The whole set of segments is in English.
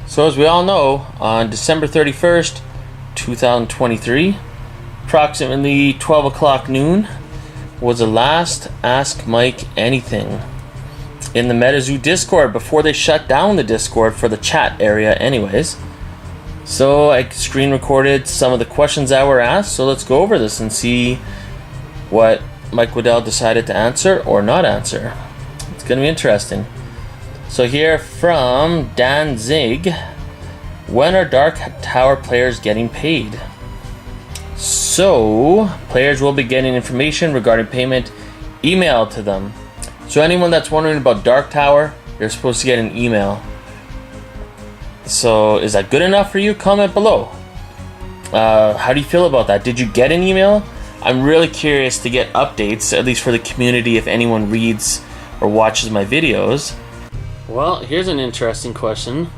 So as we all know, on December 31st, 2023, approximately 12 o'clock noon, was the last Ask Mike Anything in the MetaZoo Discord before they shut down the Discord for the chat area anyways. So I screen recorded some of the questions that were asked, so let's go over this and see what Mike Waddell decided to answer or not answer. It's going to be interesting. So here from Dan Zig, when are Dark Tower players getting paid? So, players will be getting information regarding payment emailed to them. So anyone that's wondering about Dark Tower, you're supposed to get an email. So is that good enough for you? Comment below. How do you feel about that? Did you get an email? I'm really curious to get updates, at least for the community, if anyone reads or watches my videos. Well, here's an interesting question.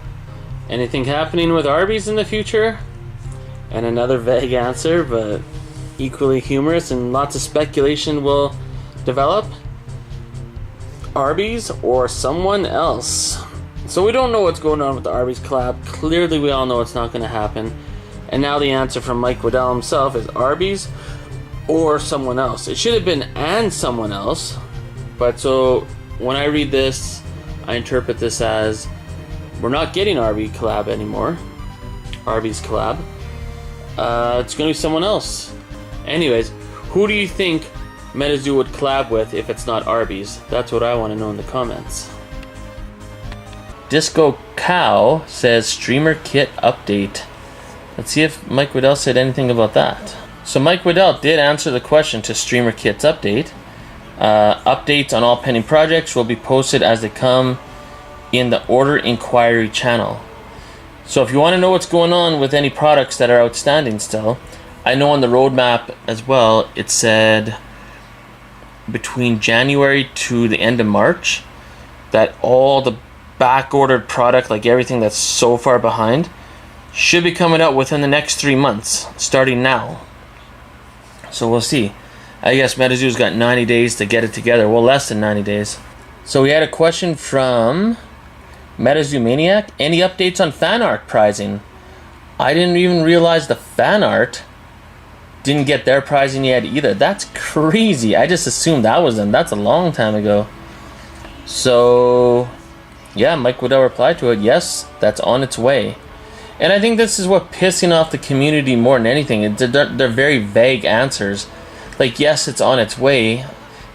Anything happening with Arby's in the future? And another vague answer, but equally humorous, and lots of speculation will develop. Arby's or someone else? So we don't know what's going on with the Arby's collab. Clearly we all know it's not going to happen. And now the answer from Mike Waddell himself is Arby's or someone else. It should have been and someone else. But so when I read this, I interpret this as we're not getting Arby's collab anymore. Arby's collab. It's going to be someone else. Anyways, who do you think MetaZoo would collab with if it's not Arby's? That's what I want to know in the comments. Disco Cow says streamer kit update. Let's see if Mike Waddell said anything about that. So Mike Waddell did answer the question to streamer kits update. Updates on all pending projects will be posted as they come in the order inquiry channel. So if you want to know what's going on with any products that are outstanding still, I know on the roadmap as well, it said between January to the end of March that all the back-ordered product, like everything that's so far behind, should be coming out within the next 3 months, starting now. So we'll see. I guess MetaZoo's got 90 days to get it together. Well, less than 90 days. So we had a question from MetaZoo Maniac. Any updates on fan art pricing? I didn't even realize the fan art didn't get their pricing yet either. That's crazy. I just assumed that was them. That's a long time ago. So yeah, Mike Waddell replied to it. Yes, that's on its way. And I think this is what pissing off the community more than anything. They're very vague answers. Like, yes, it's on its way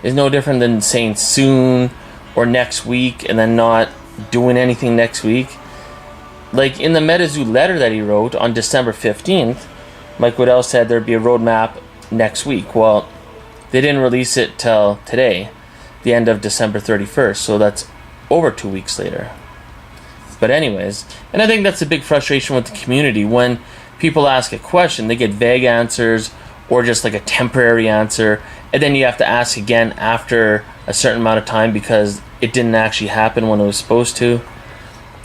is no different than saying soon or next week and then not doing anything next week. Like in the MetaZoo letter that he wrote on December 15th, Mike Waddell said there'd be a roadmap next week. Well, they didn't release it till today, the end of December 31st, so that's over 2 weeks later. But anyways, and I think that's a big frustration with the community. When people ask a question, they get vague answers or just like a temporary answer, and then you have to ask again after a certain amount of time because it didn't actually happen when it was supposed to.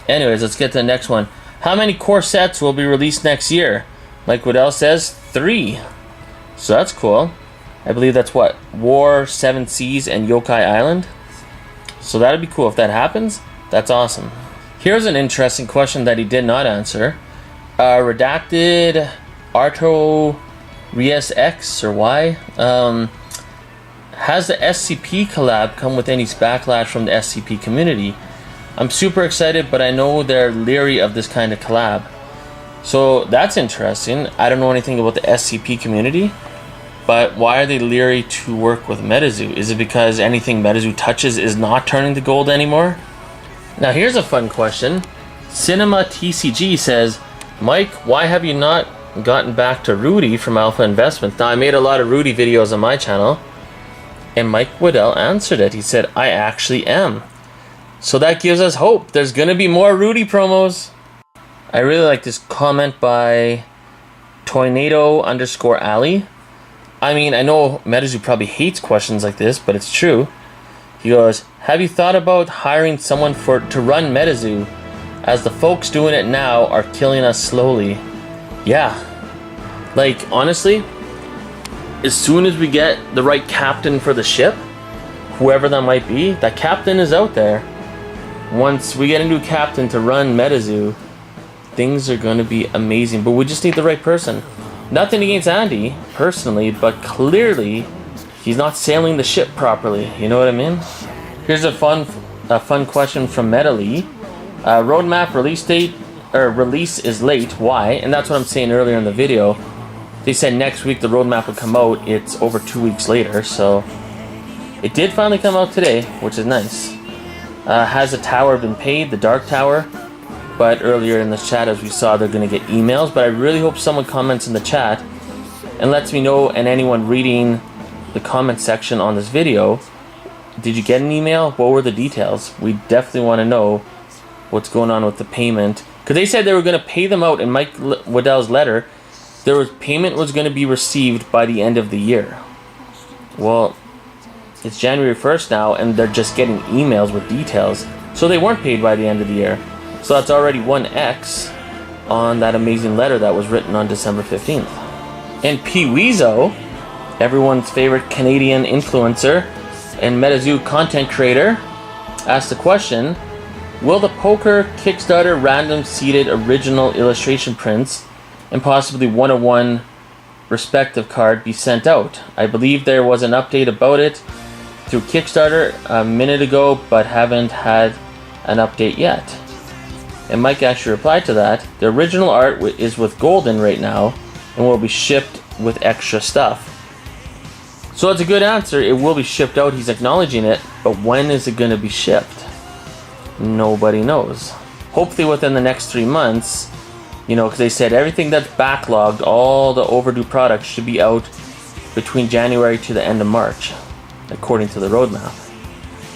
Anyways, let's get to the next one. How many core sets will be released next year? Mike Waddell says 3. So that's cool. I believe that's what? War, 7 Seas, and Yokai Island. So that'd be cool if that happens. That's awesome. Here's an interesting question that he did not answer. Redacted Arto Ries X or Y. Has the SCP collab come with any backlash from the SCP community? I'm super excited, but I know they're leery of this kind of collab. So that's interesting. I don't know anything about the SCP community, but why are they leery to work with MetaZoo? Is it because anything MetaZoo touches is not turning to gold anymore? Now here's a fun question. Cinema TCG says, Mike, why have you not gotten back to Rudy from Alpha Investments? Now I made a lot of Rudy videos on my channel, and Mike Waddell answered it. He said, I actually am. So that gives us hope. There's gonna be more Rudy promos. I really like this comment by Toynado_Ali. I mean, I know MetaZoo probably hates questions like this, but it's true. He goes, have you thought about hiring someone to run MetaZoo, as the folks doing it now are killing us slowly? Yeah. Like, honestly, as soon as we get the right captain for the ship, whoever that might be, that captain is out there. Once we get a new captain to run MetaZoo, things are going to be amazing. But we just need the right person. Nothing against Andy, personally, but clearly he's not sailing the ship properly. You know what I mean? Here's a fun question from MetaZoo. Roadmap release date, or release is late. Why? And that's what I'm saying earlier in the video. They said next week the roadmap would come out. It's over 2 weeks later, so it did finally come out today, which is nice. Has the tower been paid, the Dark Tower? But earlier in the chat, as we saw, they're going to get emails. But I really hope someone comments in the chat and lets me know, and anyone reading the comment section on this video, did you get an email? What were the details? We definitely want to know what's going on with the payment. Because they said they were going to pay them out in Mike Waddell's letter. Payment was going to be received by the end of the year. Well, it's January 1st now, and they're just getting emails with details. So they weren't paid by the end of the year. So that's already one X on that amazing letter that was written on December 15th. And Pee-Weezo, everyone's favorite Canadian influencer and MetaZoo content creator, asked the question, will the poker Kickstarter random seeded original illustration prints and possibly one-on-one respective card be sent out? I believe there was an update about it through Kickstarter a minute ago, but haven't had an update yet. And Mike actually replied to that. The original art is with Golden right now and will be shipped with extra stuff. So that's a good answer. It will be shipped out. He's acknowledging it, but when is it going to be shipped? Nobody knows. Hopefully within the next 3 months, because they said everything that's backlogged, all the overdue products should be out between January to the end of March, according to the roadmap.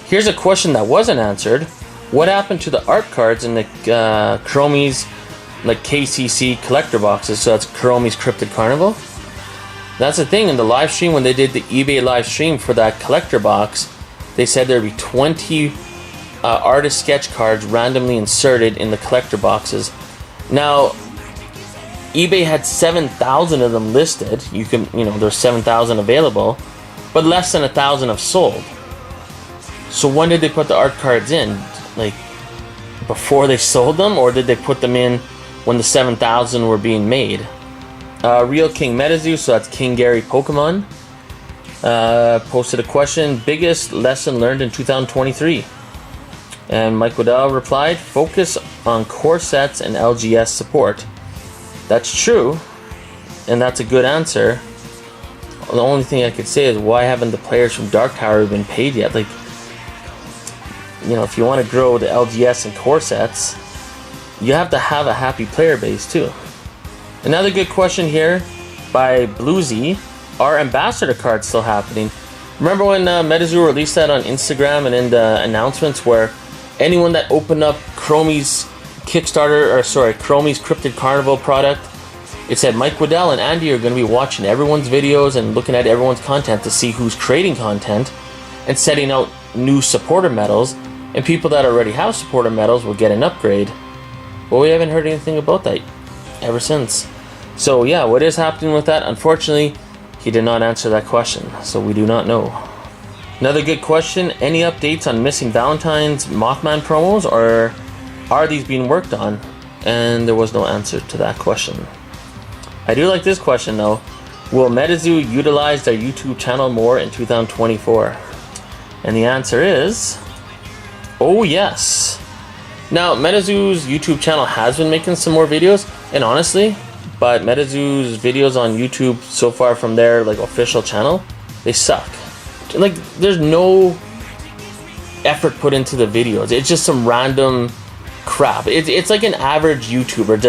Here's a question that wasn't answered. What happened to the art cards in the Chromie's KCC collector boxes? So that's Chromie's Cryptid Carnival. That's the thing, in the live stream, when they did the eBay live stream for that collector box, they said there'd be 20 artist sketch cards randomly inserted in the collector boxes. Now, eBay had 7,000 of them listed. There's 7,000 available, but less than 1,000 have sold. So when did they put the art cards in? Before they sold them, or did they put them in when the 7,000 were being made? Real King MetaZoo, so that's King Gary Pokemon, posted a question, biggest lesson learned in 2023? And Mike Waddell replied, focus on core sets and LGS support. That's true, and that's a good answer. The only thing I could say is, why haven't the players from Dark Tower been paid yet? If you want to grow the LGS and core sets, you have to have a happy player base too. Another good question here by Bluesy, are ambassador cards still happening? Remember when MetaZoo released that on Instagram and in the announcements, where anyone that opened up Chromie's Chromie's Cryptid Carnival product, it said Mike Waddell and Andy are going to be watching everyone's videos and looking at everyone's content to see who's creating content and setting out new supporter medals, and people that already have supporter medals will get an upgrade. But we haven't heard anything about that ever since. So yeah, what is happening with that? Unfortunately, he did not answer that question, so we do not know. Another good question, any updates on Missing Valentine's Mothman promos, or are these being worked on? And there was no answer to that question. I do like this question though. Will MetaZoo utilize their YouTube channel more in 2024? And the answer is, oh yes. Now, MetaZoo's YouTube channel has been making some more videos, and honestly, but MetaZoo's videos on YouTube so far from their official channel, they suck. There's no effort put into the videos. It's just some random crap. It's like an average YouTuber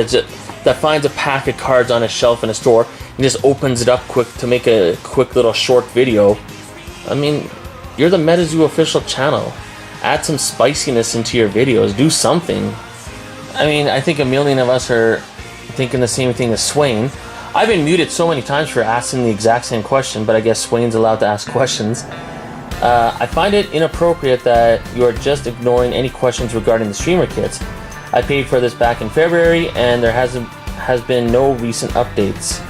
that finds a pack of cards on a shelf in a store and just opens it up quick to make a quick little short video. I mean, you're the MetaZoo official channel. Add some spiciness into your videos. Do something. I mean, I think a million of us are thinking the same thing as Swain. I've been muted so many times for asking the exact same question, but I guess Swain's allowed to ask questions. I find it inappropriate that you are just ignoring any questions regarding the streamer kits. I paid for this back in February, and there has been no recent updates.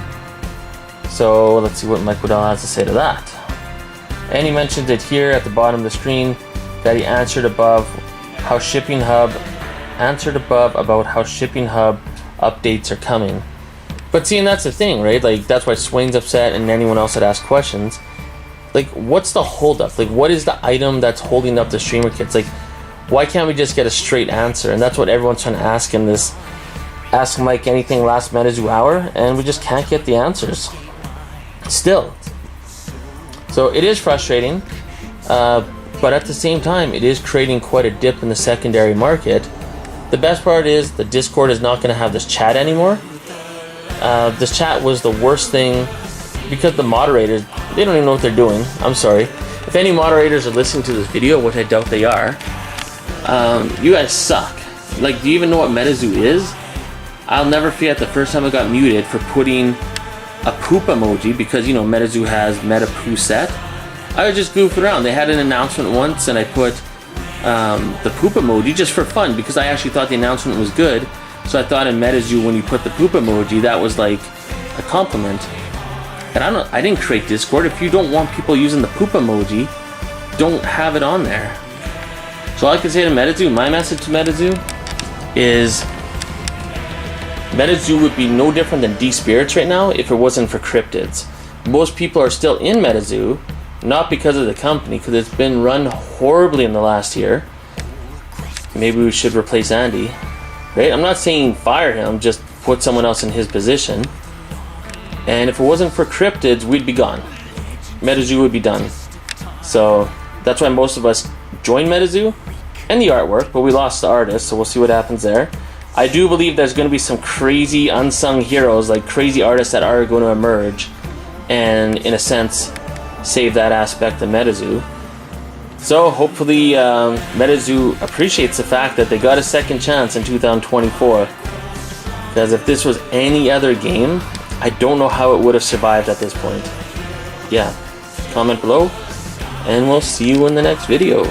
So let's see what Mike Waddell has to say to that. And he mentions it here at the bottom of the screen that he answered above about how Shipping Hub updates are coming. But see, and that's the thing, right? Like, that's why Swain's upset and anyone else that asked questions. Like, what's the holdup? Like, what is the item that's holding up the streamer kits? Like, why can't we just get a straight answer? And that's what everyone's trying to ask in this Ask Mike Anything last MetaZoo hour, and we just can't get the answers. Still. So it is frustrating, but at the same time, it is creating quite a dip in the secondary market. The best part is the Discord is not going to have this chat anymore. This chat was the worst thing because the moderators, they don't even know what they're doing. I'm sorry. If any moderators are listening to this video, which I doubt they are, you guys suck. Like, do you even know what MetaZoo is? I'll never forget the first time I got muted for putting a poop emoji because, you know, MetaZoo has Meta Poo Set. I was just goofing around. They had an announcement once and I put the poop emoji just for fun because I actually thought the announcement was good. So I thought in MetaZoo when you put the poop emoji, that was like a compliment. And I didn't create Discord. If you don't want people using the poop emoji, don't have it on there. So all I can say to MetaZoo, my message to MetaZoo is MetaZoo would be no different than D-Spirits right now if it wasn't for cryptids. Most people are still in MetaZoo, not because of the company, because it's been run horribly in the last year. Maybe we should replace Andy, right? I'm not saying fire him, just put someone else in his position. And if it wasn't for cryptids, we'd be gone. MetaZoo would be done. So that's why most of us joined MetaZoo and the artwork, but we lost the artist, so we'll see what happens there. I do believe there's going to be some crazy unsung heroes, like crazy artists that are going to emerge and, in a sense, save that aspect of MetaZoo. So hopefully MetaZoo appreciates the fact that they got a second chance in 2024. Because if this was any other game, I don't know how it would have survived at this point. Yeah, comment below, and we'll see you in the next video.